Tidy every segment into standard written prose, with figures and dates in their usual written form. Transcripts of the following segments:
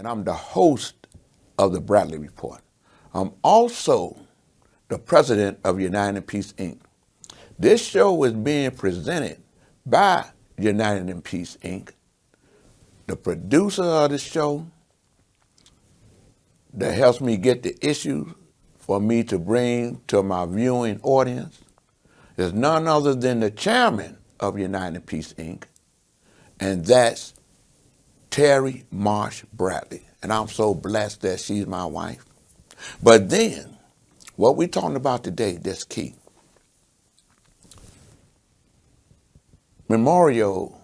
and I'm the host of the Bradley Report. I'm also the president of United in Peace, Inc. This show is being presented by United in Peace, Inc. The producer of the show that helps me get the issues for me to bring to my viewing audience is none other than the chairman of United in Peace, Inc., and that's Terry Marsh Bradley. And I'm so blessed that she's my wife. But then, what we're talking about today, that's key. Memorial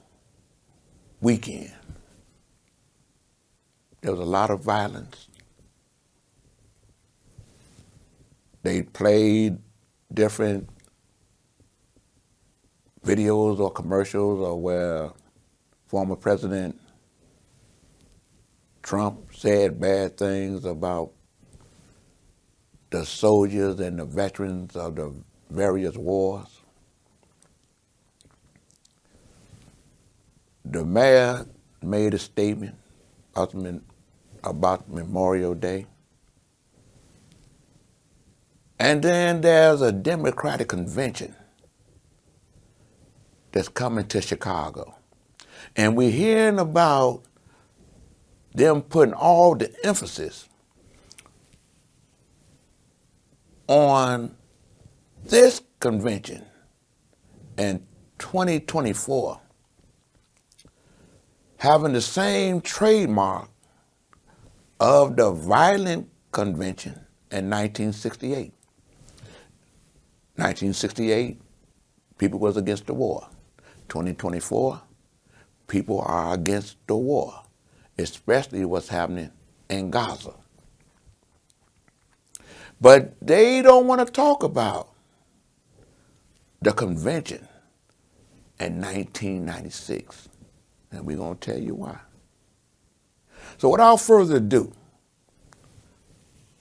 weekend, there was a lot of violence. They played different videos or commercials or where former President Trump said bad things about the soldiers and the veterans of the various wars. The mayor made a statement about Memorial Day. And then there's a Democratic convention that's coming to Chicago. And we're hearing about them putting all the emphasis on this convention in 2024 having the same trademark of the violent convention in 1968. 1968, people was against the war. 2024, people are against the war, especially what's happening in Gaza. But they don't want to talk about the convention in 1996, and we're going to tell you why. So without further ado,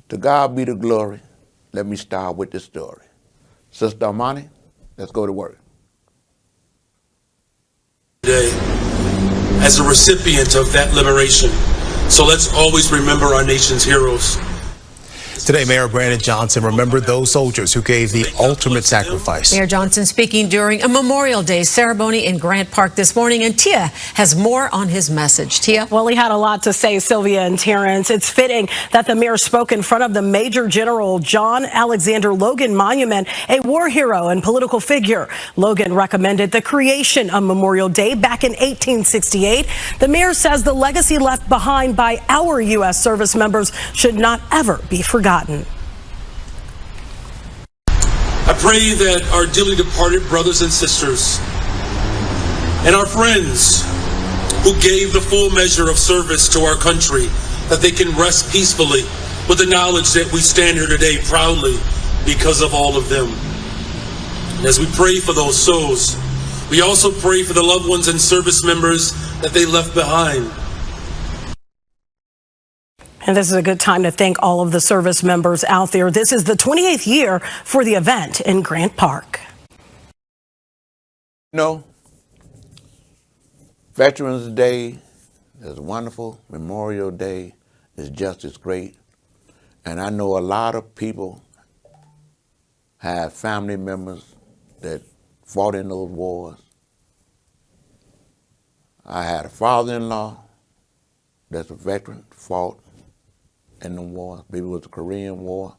to God be the glory, let me start with the story. Sister Amani, let's go to work. Today, as a recipient of that liberation, so let's always remember our nation's heroes. Today, Mayor Brandon Johnson remembered those soldiers who gave the ultimate sacrifice. Mayor Johnson speaking during a Memorial Day ceremony in Grant Park this morning, and Tia has more on his message. Tia? Well, he had a lot to say, Sylvia and Terrence. It's fitting that the mayor spoke in front of the Major General John Alexander Logan Monument, a war hero and political figure. Logan recommended the creation of Memorial Day back in 1868. The mayor says the legacy left behind by our U.S. service members should not ever be forgotten. I pray that our dearly departed brothers and sisters and our friends who gave the full measure of service to our country, that they can rest peacefully with the knowledge that we stand here today proudly because of all of them. And as we pray for those souls, we also pray for the loved ones and service members that they left behind. And this is a good time to thank all of the service members out there. This is the 28th year for the event in Grant Park. No. Veterans Day is wonderful. Memorial Day is just as great. And I know a lot of people have family members that fought in those wars. I had a father-in-law that's a veteran, fought in the war. Maybe it was the Korean War.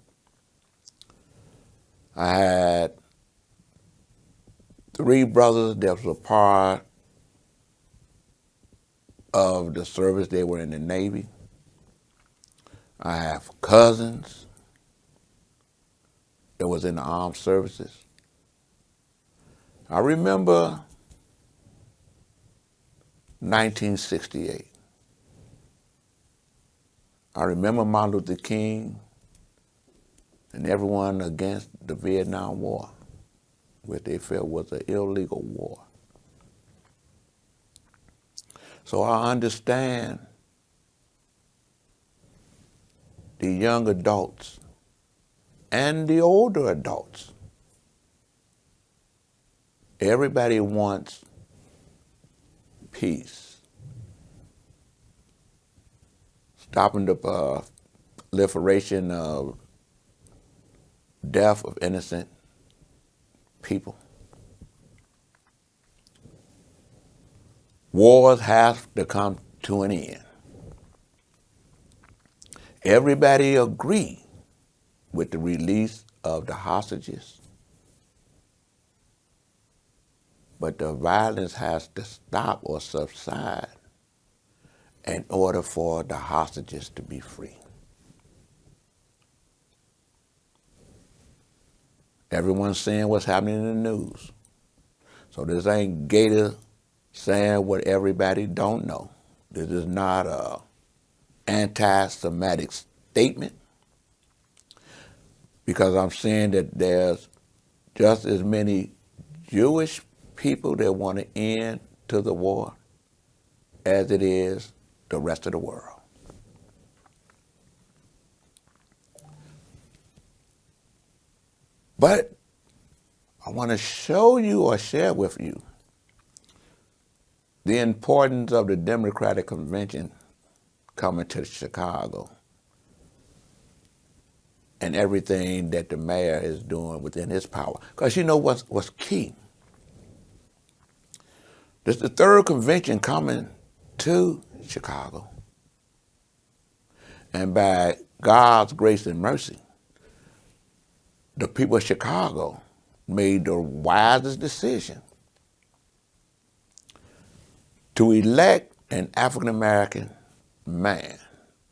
I had 3 brothers that was a part of the service. They were in the Navy. I have cousins that was in the armed services. I remember 1968. I remember Martin Luther King and everyone against the Vietnam War, which they felt was an illegal war. So I understand the young adults and the older adults. Everybody wants peace. stopping the proliferation of death of innocent people. Wars have to come to an end. Everybody agreed with the release of the hostages, but the violence has to stop or subside in order for the hostages to be free. Everyone's seeing what's happening in the news. So this ain't Gator saying what everybody don't know. This is not a anti-Semitic statement, because I'm saying that there's just as many Jewish people that want to end to the war as it is the rest of the world. But I want to show you or share with you the importance of the Democratic Convention coming to Chicago and everything that the mayor is doing within his power. Because you know what's key? This is the third convention coming to Chicago. And by God's grace and mercy, the people of Chicago made the wisest decision to elect an African-American man,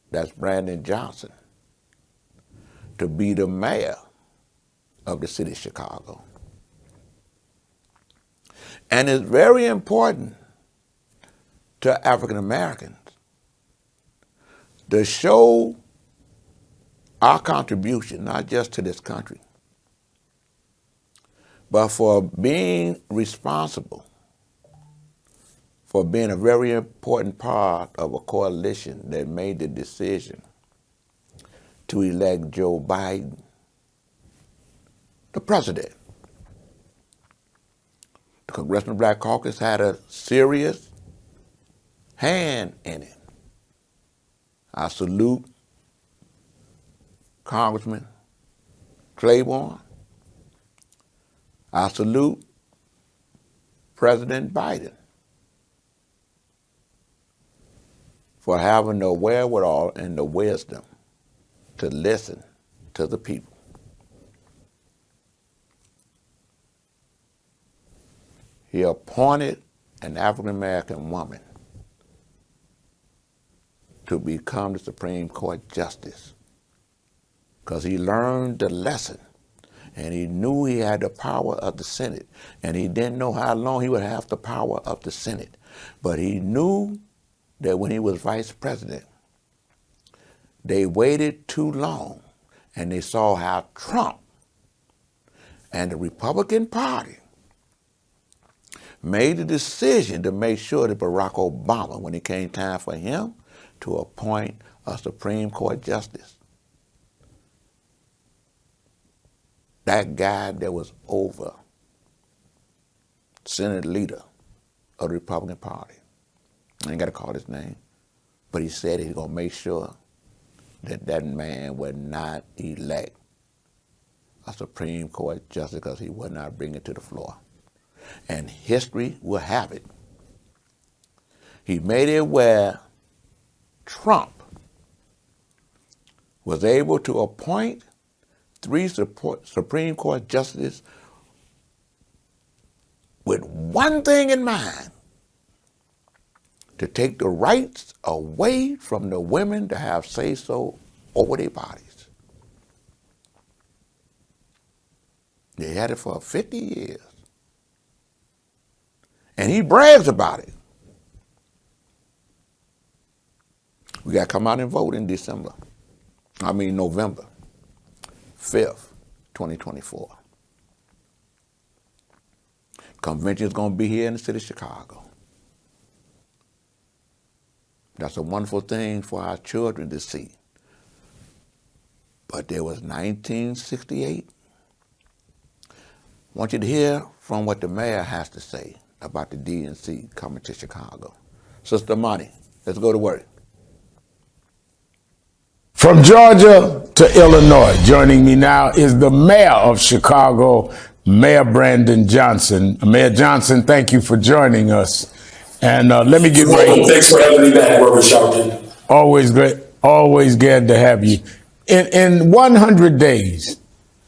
that's Brandon Johnson, to be the mayor of the city of Chicago. And it's very important to African Americans to show our contribution, not just to this country, but for being responsible, for being a very important part of a coalition that made the decision to elect Joe Biden, the president. The Congressional Black Caucus had a serious hand in it. I salute Congressman Claiborne. I salute President Biden for having the wherewithal and the wisdom to listen to the people. He appointed an African-American woman to become the Supreme Court Justice because he learned the lesson and he knew he had the power of the Senate, and he didn't know how long he would have the power of the Senate. But he knew that when he was vice president, they waited too long, and they saw how Trump and the Republican Party made the decision to make sure that Barack Obama, when it came time for him to appoint a Supreme Court justice, that guy that was over Senate leader of the Republican Party, I ain't got to call his name, but he said he's going to make sure that that man would not elect a Supreme Court justice because he would not bring it to the floor. And history will have it. He made it where Trump was able to appoint 3 Supreme Court justices with one thing in mind: to take the rights away from the women to have say-so over their bodies. They had it for 50 years. And he brags about it. We got to come out and vote in November 5th, 2024. Convention is going to be here in the city of Chicago. That's a wonderful thing for our children to see. But there was 1968. I want you to hear from what the mayor has to say about the DNC coming to Chicago. Sister Monty, let's go to work. From Georgia to Illinois, joining me now is the mayor of Chicago, Mayor Brandon Johnson. Mayor Johnson, thank you for joining us. And let me get right. Thanks for having me back, Reverend Sharpton. Always great. Always glad to have you. In 100 days,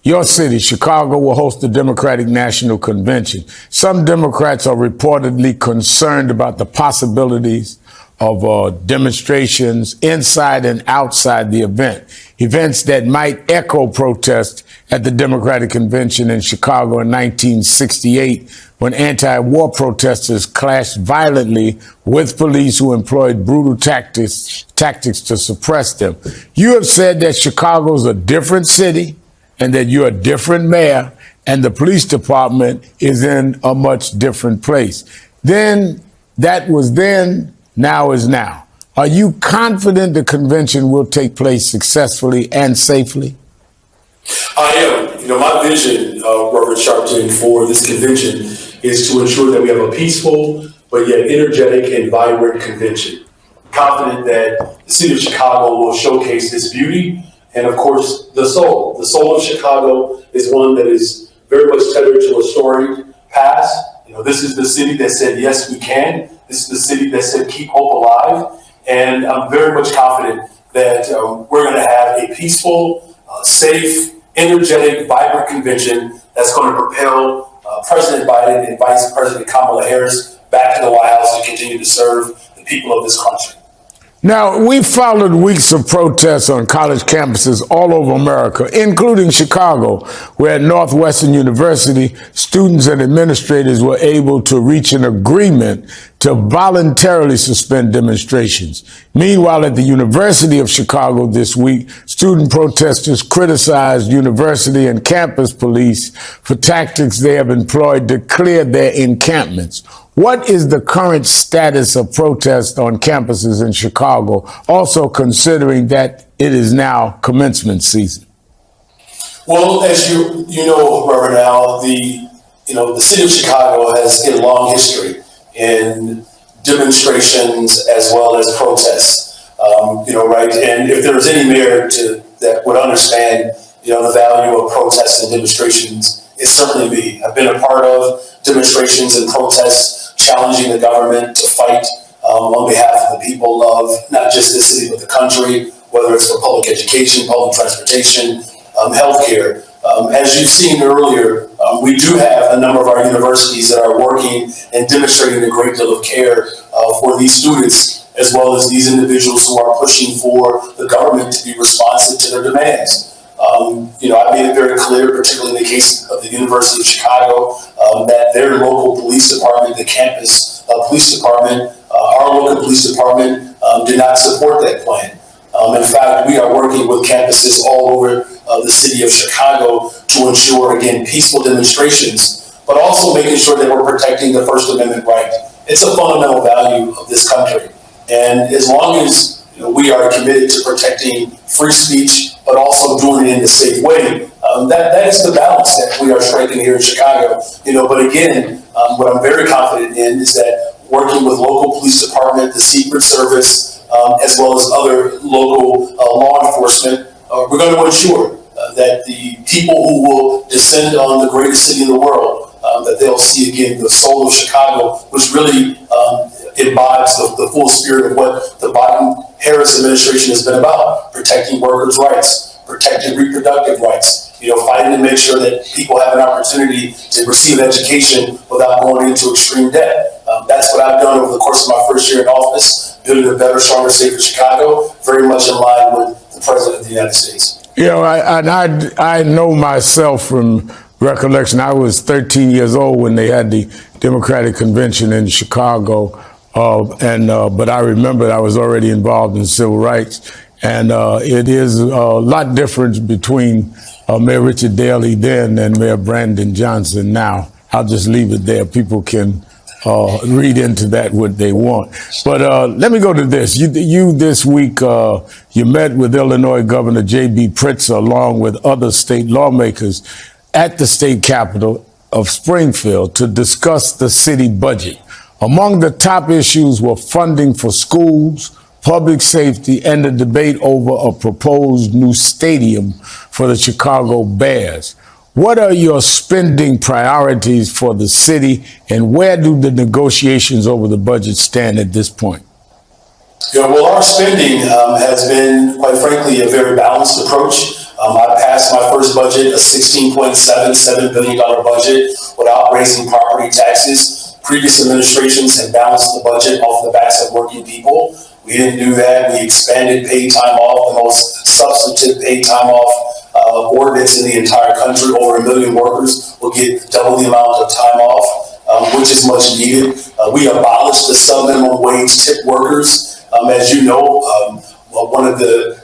your city, Chicago, will host the Democratic National Convention. Some Democrats are reportedly concerned about the possibilities of demonstrations inside and outside the event, events that might echo protests at the Democratic Convention in Chicago in 1968, when anti-war protesters clashed violently with police who employed brutal tactics to suppress them. You have said that Chicago's a different city and that you're a different mayor and the police department is in a much different place. Then, that was then, now is now. Are you confident the convention will take place successfully and safely? I am. My vision, Reverend Sharpton, for this convention is to ensure that we have a peaceful but yet energetic and vibrant convention. Confident that the city of Chicago will showcase its beauty and, of course, the soul. The soul of Chicago is one that is very much tethered to a storied past. This is the city that said, yes, we can. This is the city that said, keep hope alive. And I'm very much confident that we're going to have a peaceful, safe, energetic, vibrant convention that's going to propel President Biden and Vice President Kamala Harris back to the White House to continue to serve the people of this country. Now, we followed weeks of protests on college campuses all over America, including Chicago, where at Northwestern University, students and administrators were able to reach an agreement to voluntarily suspend demonstrations. Meanwhile, at the University of Chicago this week, student protesters criticized university and campus police for tactics they have employed to clear their encampments. What is the current status of protests on campuses in Chicago, also considering that it is now commencement season? Well, as you know, Reverend Al, the city of Chicago has a long history in demonstrations as well as protests. Right? And if there's any mayor that would understand, the value of protests and demonstrations, it's certainly me. I've been a part of demonstrations and protests challenging the government to fight on behalf of the people of not just this city, but the country, whether it's for public education, public transportation, healthcare. As you've seen earlier, we do have a number of our universities that are working and demonstrating a great deal of care for these students, as well as these individuals who are pushing for the government to be responsive to their demands. I made it very clear, particularly in the case of the University of Chicago, that their local police department, the campus police department, our local police department did not support that plan. In fact, we are working with campuses all over the city of Chicago to ensure, again, peaceful demonstrations, but also making sure that we're protecting the First Amendment right. It's a fundamental value of this country. And as long as we are committed to protecting free speech, but also doing it in a safe way, that is the balance that we are striking here in Chicago. But again, what I'm very confident in is that working with local police department, the Secret Service, as well as other local law enforcement, we're going to ensure that the people who will descend on the greatest city in the world, that they'll see again the soul of Chicago, which really embodies the full spirit of what the Biden-Harris administration has been about: protecting workers' rights, protecting reproductive rights, fighting to make sure that people have an opportunity to receive education without going into extreme debt. That's what I've done over the course of my first year in office, building a better, stronger, safer Chicago, very much in line with the President of the United States. I know myself from recollection. I was 13 years old when they had the Democratic Convention in Chicago, but I remember I was already involved in civil rights, and it is a lot different between Mayor Richard Daley then and Mayor Brandon Johnson now. I'll just leave it there. People can read into that what they want. But let me go to this. You this week, you met with Illinois Governor J.B. Pritzker along with other state lawmakers at the state capitol of Springfield to discuss the city budget. Among the top issues were funding for schools, public safety, and the debate over a proposed new stadium for the Chicago Bears. What are your spending priorities for the city, and where do the negotiations over the budget stand at this point? Yeah, well, our spending has been, quite frankly, a very balanced approach. I passed my first budget, a $16.77 billion budget, without raising property taxes. Previous administrations had balanced the budget off the backs of working people. We didn't do that. We expanded paid time off, the most substantive paid time off ordinance in the entire country. Over 1 million workers will get double the amount of time off, which is much needed. We abolished the sub-minimum wage tip workers. As you know, one of the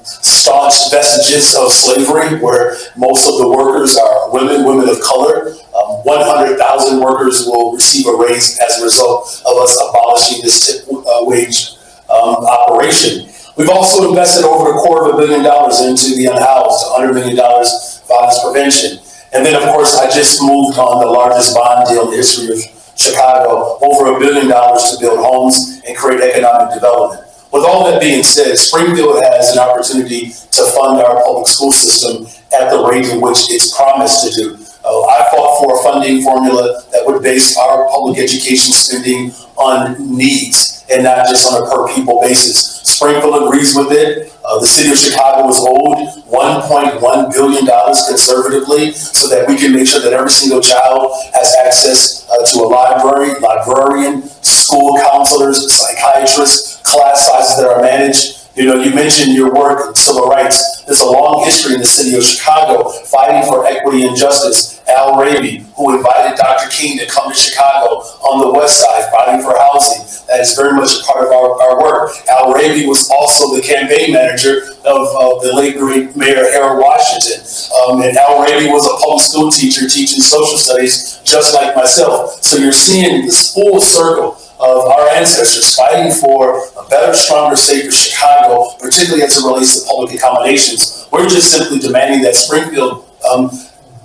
staunch vestiges of slavery, where most of the workers are women of color. 100,000 workers will receive a raise as a result of us abolishing this tip wage operation. We've also invested over $250 million into the unhoused, $100 million violence prevention. And then, of course, I just moved on the largest bond deal in the history of Chicago, over $1 billion to build homes and create economic development. With all that being said, Springfield has an opportunity to fund our public school system at the rate in which it's promised to do. I fought for a funding formula that would base our public education spending on needs and not just on a per pupil basis. Springfield agrees with it. The city of Chicago is owed $1.1 billion conservatively, so that we can make sure that every single child has access to a librarian, school counselors, psychiatrists, class sizes that are managed. You know, you mentioned your work in civil rights. There's a long history in the city of Chicago fighting for equity and justice. Al Raby, who invited Dr. King to come to Chicago on the west side, fighting for housing. That is very much a part of our work. Al Raby was also the campaign manager of the late great Mayor Harold Washington. And Al Raby was a public school teacher teaching social studies just like myself. So you're seeing this full circle of our ancestors fighting for a better, stronger, safer Chicago, particularly as it relates to public accommodations. We're just simply demanding that Springfield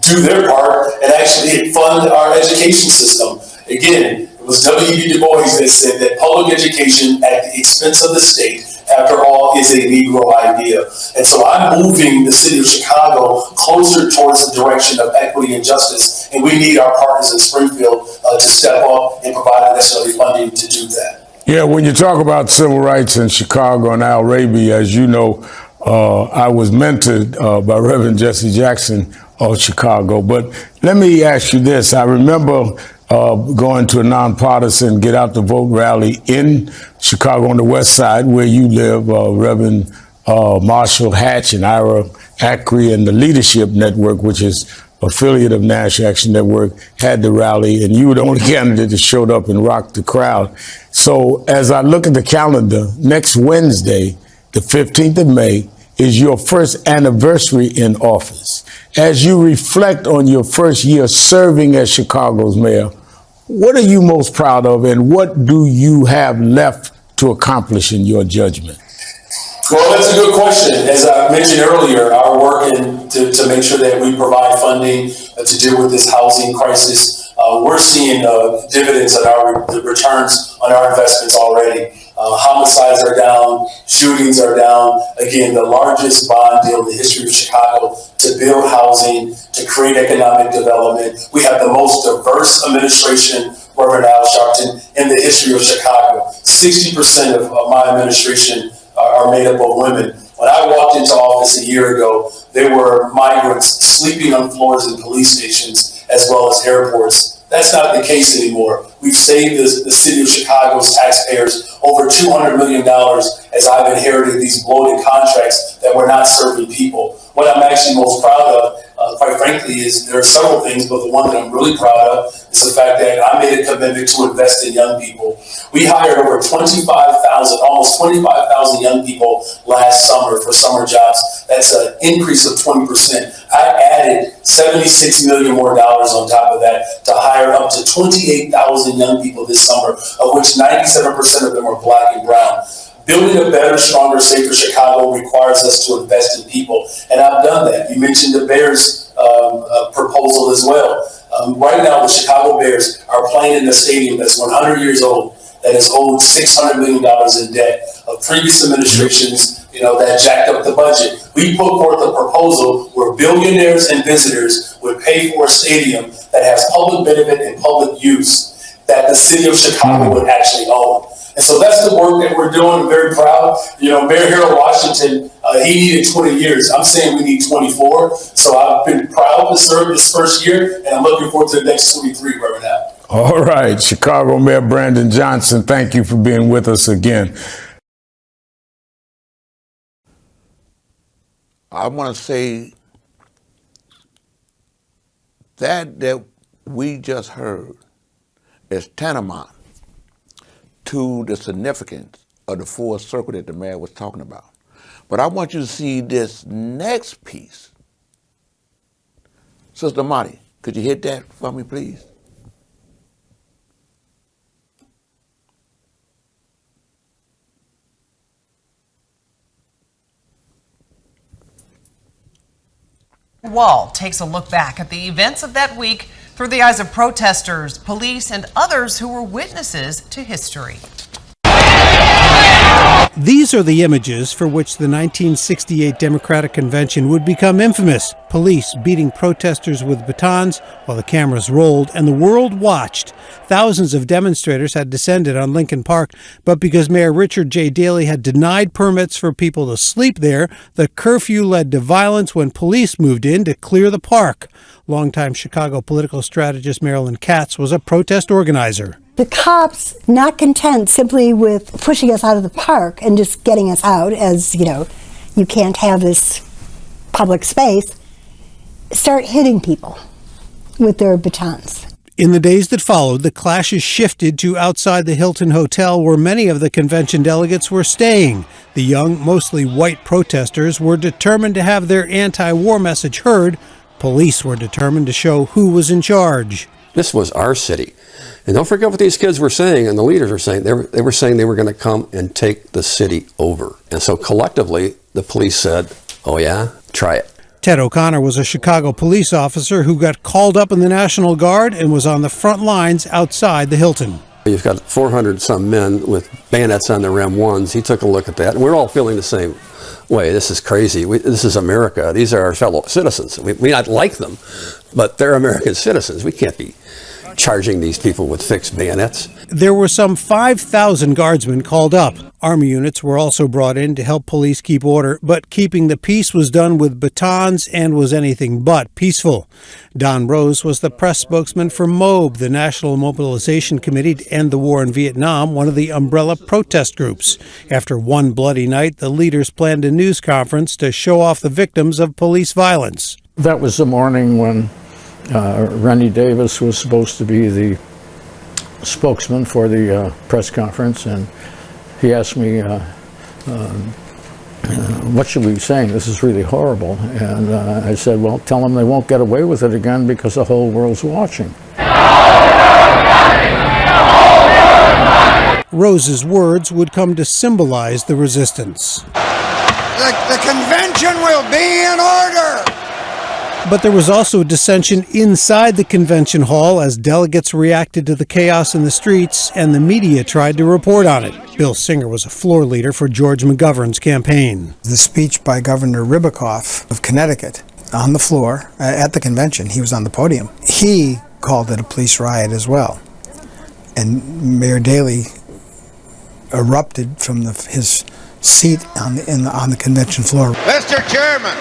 do their part and actually fund our education system. Again, it was W.E.B. Du Bois that said that public education at the expense of the state, after all, is a Negro idea. And so I'm moving the city of Chicago closer towards the direction of equity and justice, and we need our partners in Springfield to step up and provide the necessary funding to do that. Yeah, when you talk about civil rights in Chicago and Al Raby, as you know, I was mentored by Reverend Jesse Jackson of Chicago. But let me ask you this. I remember going to a nonpartisan Get Out the Vote rally in Chicago on the west side where you live, Reverend Marshall Hatch and Ira Acri and the Leadership Network, which is affiliate of National Action Network, had the rally, and you were the only candidate that showed up and rocked the crowd. So as I look at the calendar, next Wednesday, the 15th of May, is your first anniversary in office. As you reflect on your first year serving as Chicago's mayor, what are you most proud of, and what do you have left to accomplish in your judgment? Well, that's a good question. As I mentioned earlier, our work to make sure that we provide funding to deal with this housing crisis, we're seeing dividends on the returns on our investments already. Homicides are down, shootings are down. Again, the largest bond deal in the history of Chicago to build housing, to create economic development. We have the most diverse administration, Reverend Al Sharpton, in the history of Chicago. 60% of my administration are made up of women. When I walked into office a year ago, there were migrants sleeping on floors in police stations as well as airports. That's not the case anymore. We've saved the city of Chicago's taxpayers over $200 million as I've inherited these bloated contracts that were not serving people. What I'm actually most proud of, quite frankly, is there are several things, but the one that I'm really proud of is the fact that I made a commitment to invest in young people. We hired over 25,000, almost 25,000 young people last summer for summer jobs. That's an increase of 20%. I added $76 million more on top of that to hire up to 28,000 young people this summer, of which 97% of them are Black and brown. Building a better, stronger, safer Chicago requires us to invest in people, and I've done that. You mentioned the Bears proposal as well. Right now, the Chicago Bears are playing in a stadium that's 100 years old. that is owed $600 million in debt of previous administrations, that jacked up the budget. We put forth a proposal where billionaires and visitors would pay for a stadium that has public benefit and public use that the city of Chicago would actually own. And so that's the work that we're doing. I'm very proud. Mayor Harold Washington, he needed 20 years. I'm saying we need 24. So I've been proud to serve this first year, and I'm looking forward to the next 23 right now. All right, Chicago Mayor Brandon Johnson, thank you for being with us again. I want to say that we just heard is tantamount to the significance of the fourth circle that the mayor was talking about. But I want you to see this next piece. Sister Marty, could you hit that for me, please? Wall takes a look back at the events of that week through the eyes of protesters, police, and others who were witnesses to history. These are the images for which the 1968 Democratic Convention would become infamous. Police beating protesters with batons while the cameras rolled and the world watched. Thousands of demonstrators had descended on Lincoln Park, but because Mayor Richard J. Daley had denied permits for people to sleep there, the curfew led to violence when police moved in to clear the park. Longtime Chicago political strategist Marilyn Katz was a protest organizer. The cops, not content simply with pushing us out of the park and just getting us out, as you can't have this public space, start hitting people with their batons. In the days that followed, the clashes shifted to outside the Hilton Hotel, where many of the convention delegates were staying. The young, mostly white protesters were determined to have their anti-war message heard. Police were determined to show who was in charge. This was our city. And don't forget what these kids were saying and the leaders were saying. They were saying they were going to come and take the city over. And so collectively, the police said, oh yeah, try it. Ted O'Connor was a Chicago police officer who got called up in the National Guard and was on the front lines outside the Hilton. You've got 400-some men with bayonets on their M1s. He took a look at that, and we're all feeling the same way. This is crazy. This is America. These are our fellow citizens. We not like them, but they're American citizens. We can't be charging these people with fixed bayonets. There were some 5,000 guardsmen called up. Army units were also brought in to help police keep order, but keeping the peace was done with batons and was anything but peaceful. Don Rose was the press spokesman for MOB, the National Mobilization Committee to End the War in Vietnam, one of the umbrella protest groups. After one bloody night, the leaders planned a news conference to show off the victims of police violence. That was the morning when Rennie Davis was supposed to be the spokesman for the press conference, and he asked me, what should we be saying? This is really horrible. And I said, well, tell them they won't get away with it again because the whole world's watching. Rose's words would come to symbolize the resistance. The convention will be in order. But there was also dissension inside the convention hall as delegates reacted to the chaos in the streets and the media tried to report on it. Bill Singer was a floor leader for George McGovern's campaign. The speech by Governor Ribicoff of Connecticut on the floor at the convention, he was on the podium. He called it a police riot as well. And Mayor Daley erupted from his seat on the convention floor. Mr. Chairman,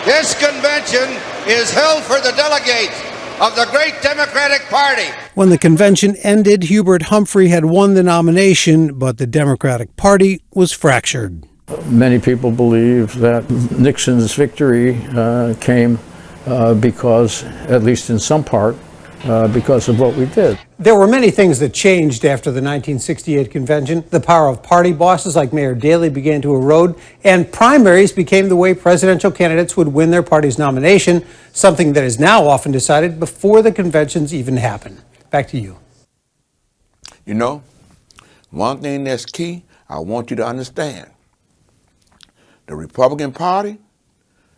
this convention is held for the delegates of the great Democratic Party. When the convention ended, Hubert Humphrey had won the nomination, but the Democratic Party was fractured. Many people believe that Nixon's victory came because, at least in some part, because of what we did. There were many things that changed after the 1968 convention. The power of party bosses like Mayor Daley began to erode, and primaries became the way presidential candidates would win their party's nomination, something that is now often decided before the conventions even happen. Back to you. You know, one thing that's key, I want you to understand. The Republican Party,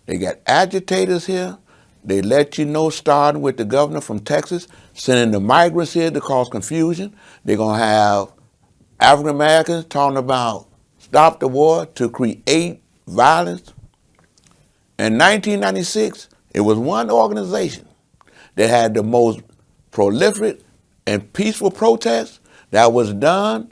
they got agitators here. They let you know, starting with the governor from Texas, sending the migrants here to cause confusion. They're going to have African Americans talking about stop the war to create violence. In 1996, it was one organization that had the most prolific and peaceful protests that was done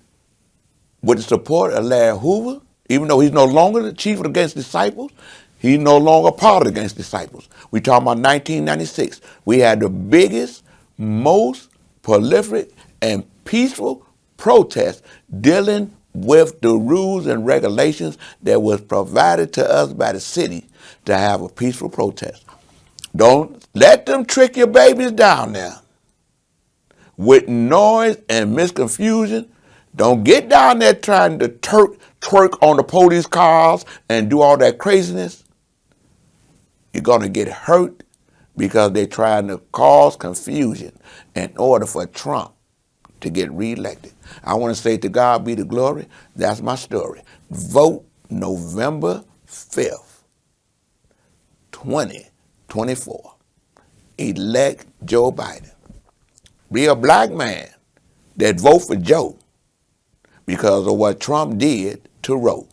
with the support of Larry Hoover. Even though he's no longer the chief of the Against Disciples, he's no longer part of the Against Disciples. We talking about 1996. We had the biggest, most prolific, and peaceful protest dealing with the rules and regulations that was provided to us by the city to have a peaceful protest. Don't let them trick your babies down there with noise and misconfusion. Don't get down there trying to twerk on the police cars and do all that craziness. You're going to get hurt because they're trying to cause confusion in order for Trump to get reelected. I want to say to God be the glory. That's my story. Vote November 5th, 2024. Elect Joe Biden. Be a black man that vote for Joe because of what Trump did to Roe.